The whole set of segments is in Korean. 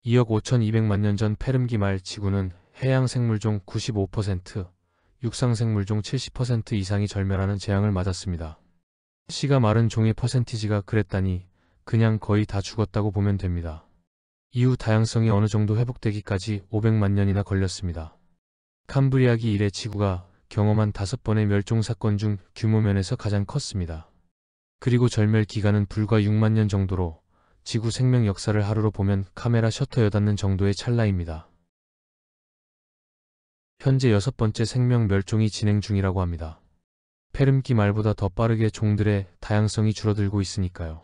2억 5,200만 년 전 페름기 말 지구는 해양 생물종 95%, 육상 생물종 70% 이상이 절멸하는 재앙을 맞았습니다. 씨가 마른 종의 퍼센티지가 그랬다니 그냥 거의 다 죽었다고 보면 됩니다. 이후 다양성이 어느 정도 회복되기까지 500만 년이나 걸렸습니다. 캄브리아기 이래 지구가 경험한 5번의 멸종 사건 중 규모 면에서 가장 컸습니다. 그리고 절멸 기간은 불과 6만 년 정도로 지구 생명 역사를 하루로 보면 카메라 셔터 여닫는 정도의 찰나입니다. 현재 6번째 생명 멸종이 진행 중이라고 합니다. 페름기 말보다 더 빠르게 종들의 다양성이 줄어들고 있으니까요.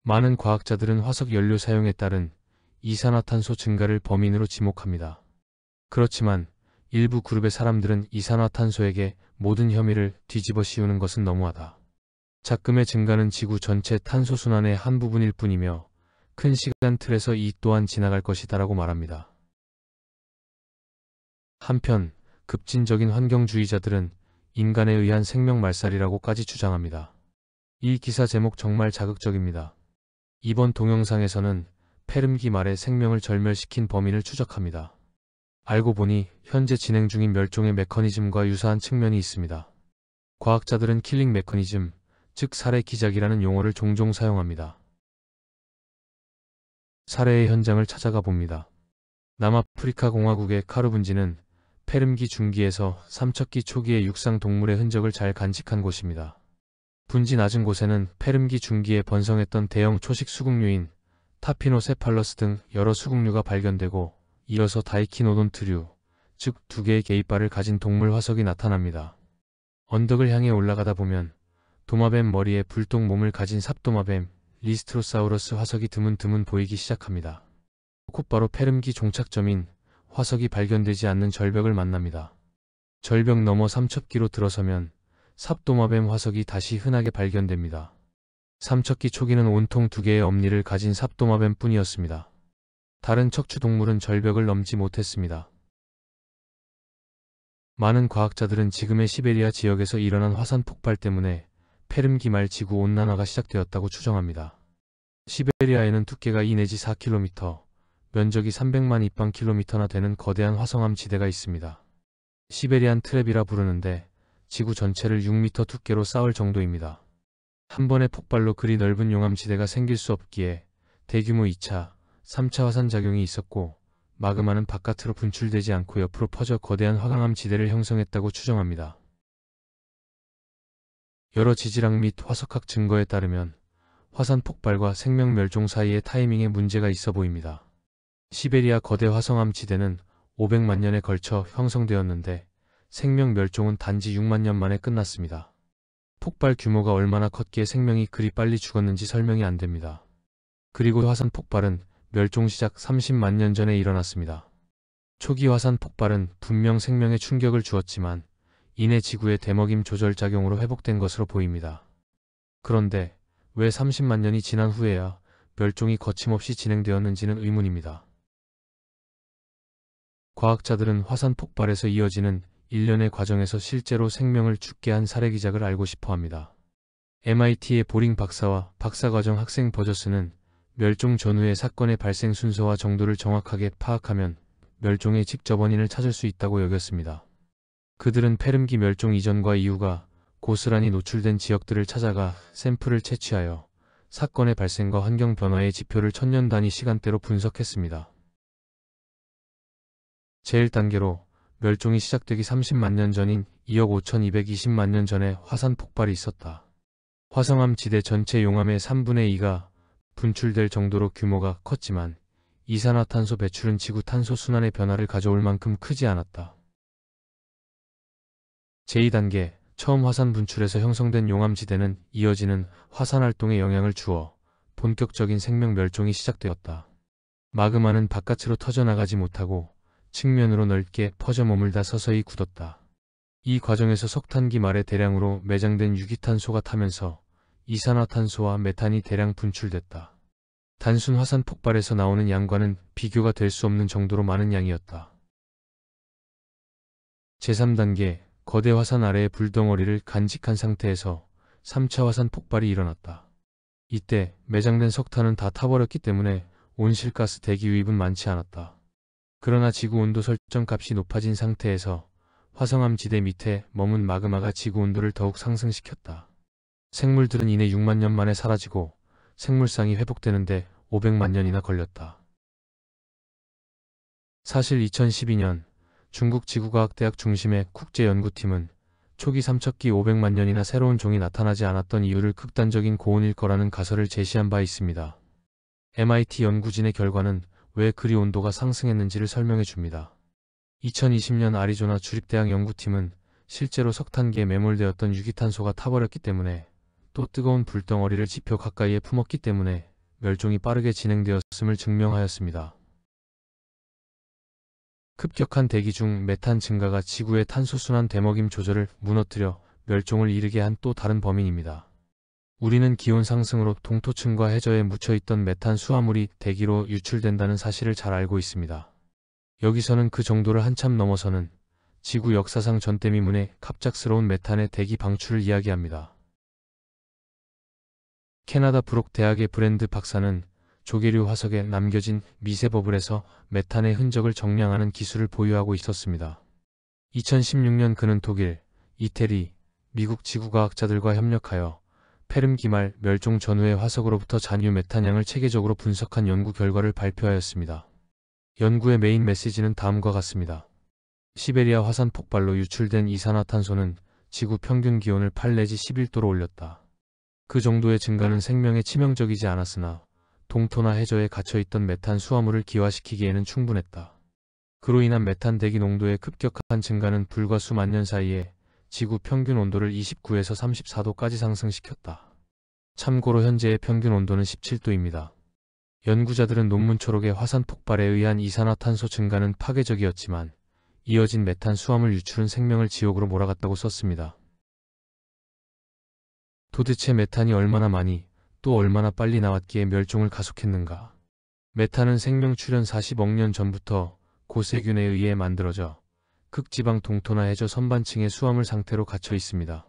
많은 과학자들은 화석 연료 사용에 따른 이산화탄소 증가를 범인으로 지목합니다. 그렇지만 일부 그룹의 사람들은 이산화탄소에게 모든 혐의를 뒤집어 씌우는 것은 너무하다. 작금의 증가는 지구 전체 탄소 순환의 한 부분일 뿐이며 큰 시간 틀에서 이 또한 지나갈 것이다라고 말합니다. 한편 급진적인 환경주의자들은 인간에 의한 생명 말살이라고까지 주장합니다. 이 기사 제목 정말 자극적입니다. 이번 동영상에서는 페름기 말에 생명을 절멸시킨 범인을 추적합니다. 알고 보니 현재 진행 중인 멸종의 메커니즘과 유사한 측면이 있습니다. 과학자들은 킬링 메커니즘, 즉 살해 기작이라는 용어를 종종 사용합니다. 살해의 현장을 찾아가 봅니다. 남아프리카 공화국의 카르분지는 페름기 중기에서 삼척기 초기의 육상 동물의 흔적을 잘 간직한 곳입니다. 분지 낮은 곳에는 페름기 중기에 번성했던 대형 초식 수국류인 타피노세팔러스 등 여러 수국류가 발견되고 이어서 다이키노돈트류, 즉 2개의 게이빨을 가진 동물 화석이 나타납니다. 언덕을 향해 올라가다 보면 도마뱀 머리에 불똥 몸을 가진 삽도마뱀, 리스트로사우루스 화석이 드문드문 보이기 시작합니다. 곧바로 페름기 종착점인 화석이 발견되지 않는 절벽을 만납니다. 절벽 너머 삼척기로 들어서면 삽도마뱀 화석이 다시 흔하게 발견됩니다. 삼척기 초기는 온통 2개의 엄니를 가진 삽도마뱀 뿐이었습니다. 다른 척추동물은 절벽을 넘지 못했습니다. 많은 과학자들은 지금의 시베리아 지역에서 일어난 화산 폭발 때문에 페름기 말 지구 온난화가 시작되었다고 추정합니다. 시베리아에는 두께가 2 내지 4km, 면적이 300만 입방킬로미터나 되는 거대한 화성암 지대가 있습니다. 시베리안 트랩이라 부르는데 지구 전체를 6m 두께로 쌓을 정도입니다. 한 번의 폭발로 그리 넓은 용암 지대가 생길 수 없기에 대규모 2차, 3차 화산작용이 있었고 마그마는 바깥으로 분출되지 않고 옆으로 퍼져 거대한 화강암 지대를 형성했다고 추정합니다. 여러 지질학 및 화석학 증거에 따르면 화산 폭발과 생명 멸종 사이의 타이밍에 문제가 있어 보입니다. 시베리아 거대 화성암 지대는 500만 년에 걸쳐 형성되었는데 생명 멸종은 단지 6만 년 만에 끝났습니다. 폭발 규모가 얼마나 컸기에 생명이 그리 빨리 죽었는지 설명이 안 됩니다. 그리고 화산 폭발은 멸종 시작 30만 년 전에 일어났습니다. 초기 화산 폭발은 분명 생명에 충격을 주었지만 이내 지구의 대먹임 조절 작용으로 회복된 것으로 보입니다. 그런데 왜 30만 년이 지난 후에야 멸종이 거침없이 진행되었는지는 의문입니다. 과학자들은 화산 폭발에서 이어지는 일련의 과정에서 실제로 생명을 죽게 한 살해 기작을 알고 싶어 합니다. MIT의 보링 박사와 박사과정 학생 버저스는 멸종 전후의 사건의 발생 순서와 정도를 정확하게 파악하면 멸종의 직접 원인을 찾을 수 있다고 여겼습니다. 그들은 페름기 멸종 이전과 이후가 고스란히 노출된 지역들을 찾아가 샘플을 채취하여 사건의 발생과 환경 변화의 지표를 천년 단위 시간대로 분석했습니다. 제1단계로 멸종이 시작되기 30만 년 전인 2억 5,220만 년 전에 화산 폭발이 있었다. 화성암 지대 전체 용암의 3분의 2가 분출될 정도로 규모가 컸지만 이산화탄소 배출은 지구 탄소 순환의 변화를 가져올 만큼 크지 않았다. 제2단계, 처음 화산 분출에서 형성된 용암지대는 이어지는 화산활동에 영향을 주어 본격적인 생명 멸종이 시작되었다. 마그마는 바깥으로 터져나가지 못하고 측면으로 넓게 퍼져 머물다 서서히 굳었다. 이 과정에서 석탄기 말에 대량으로 매장된 유기탄소가 타면서 이산화탄소와 메탄이 대량 분출됐다. 단순 화산 폭발에서 나오는 양과는 비교가 될 수 없는 정도로 많은 양이었다. 제3단계, 거대 화산 아래의 불덩어리를 간직한 상태에서 3차 화산 폭발이 일어났다. 이때 매장된 석탄은 다 타버렸기 때문에 온실가스 대기 유입은 많지 않았다. 그러나 지구 온도 설정 값이 높아진 상태에서 화성암 지대 밑에 머문 마그마가 지구 온도를 더욱 상승시켰다. 생물들은 이내 6만 년 만에 사라지고 생물상이 회복되는데 500만 년이나 걸렸다. 사실 2012년 중국 지구과학대학 중심의 국제연구팀은 초기 삼척기 500만 년이나 새로운 종이 나타나지 않았던 이유를 극단적인 고온일 거라는 가설을 제시한 바 있습니다. MIT 연구진의 결과는 왜 그리 온도가 상승했는지를 설명해 줍니다. 2020년 아리조나 주립대학 연구팀은 실제로 석탄기에 매몰되었던 유기탄소가 타버렸기 때문에 또 뜨거운 불덩어리를 지표 가까이에 품었기 때문에 멸종이 빠르게 진행되었음을 증명하였습니다. 급격한 대기 중 메탄 증가가 지구의 탄소순환 대먹임 조절을 무너뜨려 멸종을 이르게 한 또 다른 범인입니다. 우리는 기온 상승으로 동토층과 해저에 묻혀있던 메탄 수화물이 대기로 유출된다는 사실을 잘 알고 있습니다. 여기서는 그 정도를 한참 넘어서는 지구 역사상 전대미문의 갑작스러운 메탄의 대기 방출을 이야기합니다. 캐나다 브록 대학의 브랜드 박사는 조개류 화석에 남겨진 미세버블에서 메탄의 흔적을 정량하는 기술을 보유하고 있었습니다. 2016년 그는 독일, 이태리, 미국 지구과학자들과 협력하여 페름기말 멸종 전후의 화석으로부터 잔유 메탄량을 체계적으로 분석한 연구 결과를 발표하였습니다. 연구의 메인 메시지는 다음과 같습니다. 시베리아 화산 폭발로 유출된 이산화탄소는 지구 평균 기온을 8 내지 11도로 올렸다. 그 정도의 증가는 생명에 치명적이지 않았으나 동토나 해저에 갇혀있던 메탄 수화물을 기화시키기에는 충분했다. 그로 인한 메탄 대기 농도의 급격한 증가는 불과 수만 년 사이에 지구 평균 온도를 29에서 34도까지 상승시켰다. 참고로 현재의 평균 온도는 17도입니다. 연구자들은 논문 초록의 화산 폭발에 의한 이산화탄소 증가는 파괴적이었지만 이어진 메탄 수화물 유출은 생명을 지옥으로 몰아갔다고 썼습니다. 도대체 메탄이 얼마나 많이 또 얼마나 빨리 나왔기에 멸종을 가속했는가? 메탄은 생명 출현 40억 년 전부터 고세균에 의해 만들어져 극지방 동토나 해저 선반층의 수화물 상태로 갇혀 있습니다.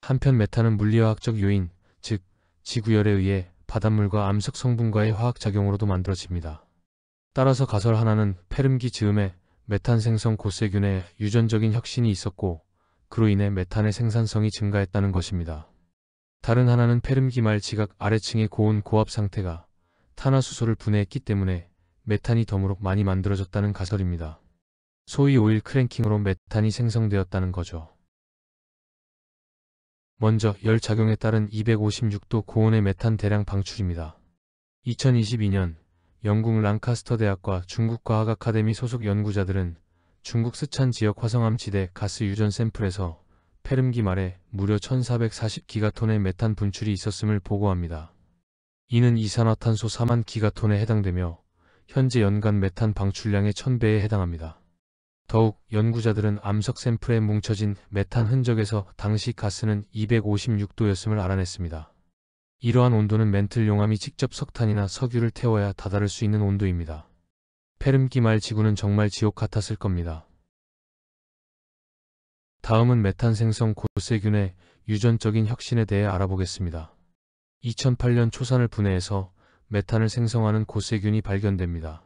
한편 메탄은 물리화학적 요인, 즉 지구열에 의해 바닷물과 암석 성분과의 화학작용으로도 만들어집니다. 따라서 가설 하나는 페름기 즈음에 메탄 생성 고세균에 유전적인 혁신이 있었고 그로 인해 메탄의 생산성이 증가했다는 것입니다. 다른 하나는 페름기 말 지각 아래층의 고온 고압 상태가 탄화수소를 분해했기 때문에 메탄이 덤으로 많이 만들어졌다는 가설입니다. 소위 오일 크랭킹으로 메탄이 생성되었다는 거죠. 먼저 열 작용에 따른 256도 고온의 메탄 대량 방출입니다. 2022년 영국 랑카스터 대학과 중국 과학 아카데미 소속 연구자들은 중국 스촨 지역 화성암 지대 가스 유전 샘플에서 페름기 말에 무려 1440기가톤의 메탄 분출이 있었음을 보고합니다. 이는 이산화탄소 4만 기가톤에 해당되며 현재 연간 메탄 방출량의 1000배에 해당합니다. 더욱 연구자들은 암석 샘플에 뭉쳐진 메탄 흔적에서 당시 가스는 256도였음을 알아냈습니다. 이러한 온도는 멘틀 용암이 직접 석탄이나 석유를 태워야 다다를 수 있는 온도입니다. 페름기 말 지구는 정말 지옥 같았을 겁니다. 다음은 메탄 생성 고세균의 유전적인 혁신에 대해 알아보겠습니다. 2008년 초산을 분해해서 메탄을 생성하는 고세균이 발견됩니다.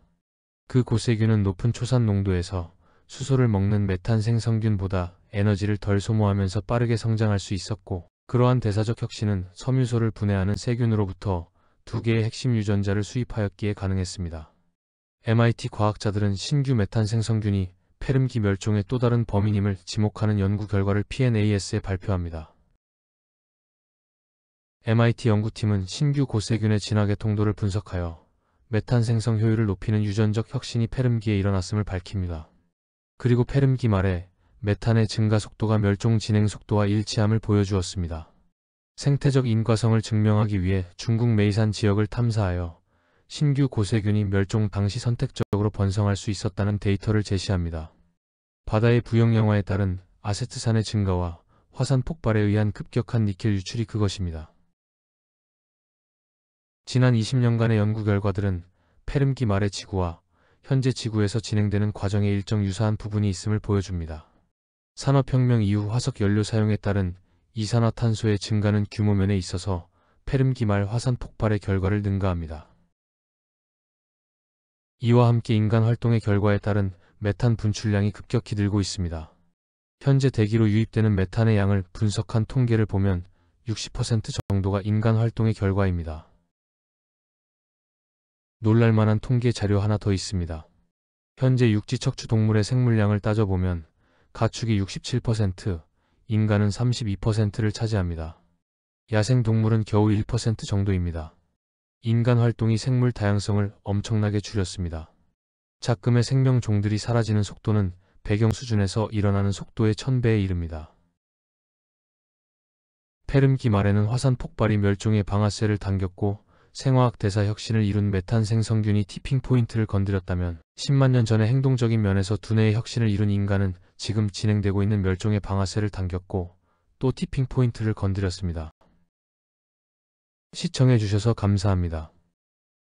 그 고세균은 높은 초산 농도에서 수소를 먹는 메탄 생성균보다 에너지를 덜 소모하면서 빠르게 성장할 수 있었고 그러한 대사적 혁신은 섬유소를 분해하는 세균으로부터 두 개의 핵심 유전자를 수입하였기에 가능했습니다. MIT 과학자들은 신규 메탄 생성균이 페름기 멸종의 또 다른 범인임을 지목하는 연구 결과를 PNAS에 발표합니다. MIT 연구팀은 신규 고세균의 진화계 통도를 분석하여 메탄 생성 효율을 높이는 유전적 혁신이 페름기에 일어났음을 밝힙니다. 그리고 페름기 말에 메탄의 증가 속도가 멸종 진행 속도와 일치함을 보여주었습니다. 생태적 인과성을 증명하기 위해 중국 메이산 지역을 탐사하여 신규 고세균이 멸종 당시 선택적으로 번성할 수 있었다는 데이터를 제시합니다. 바다의 부영양화에 따른 아세트산의 증가와 화산 폭발에 의한 급격한 니켈 유출이 그것입니다. 지난 20년간의 연구 결과들은 페름기 말의 지구와 현재 지구에서 진행되는 과정에 일정 유사한 부분이 있음을 보여줍니다. 산업혁명 이후 화석 연료 사용에 따른 이산화탄소의 증가는 규모면에 있어서 페름기 말 화산 폭발의 결과를 능가합니다. 이와 함께 인간 활동의 결과에 따른 메탄 분출량이 급격히 늘고 있습니다. 현재 대기로 유입되는 메탄의 양을 분석한 통계를 보면 60% 정도가 인간 활동의 결과입니다. 놀랄만한 통계 자료 하나 더 있습니다. 현재 육지 척추 동물의 생물량을 따져보면 가축이 67%, 인간은 32%를 차지합니다. 야생 동물은 겨우 1% 정도입니다. 인간 활동이 생물 다양성을 엄청나게 줄였습니다. 작금의 생명종들이 사라지는 속도는 배경 수준에서 일어나는 속도의 1000배에 이릅니다. 페름기 말에는 화산 폭발이 멸종의 방아쇠를 당겼고 생화학 대사 혁신을 이룬 메탄 생성균이 티핑 포인트를 건드렸다면 10만 년 전에 행동적인 면에서 두뇌의 혁신을 이룬 인간은 지금 진행되고 있는 멸종의 방아쇠를 당겼고 또 티핑 포인트를 건드렸습니다. 시청해주셔서 감사합니다.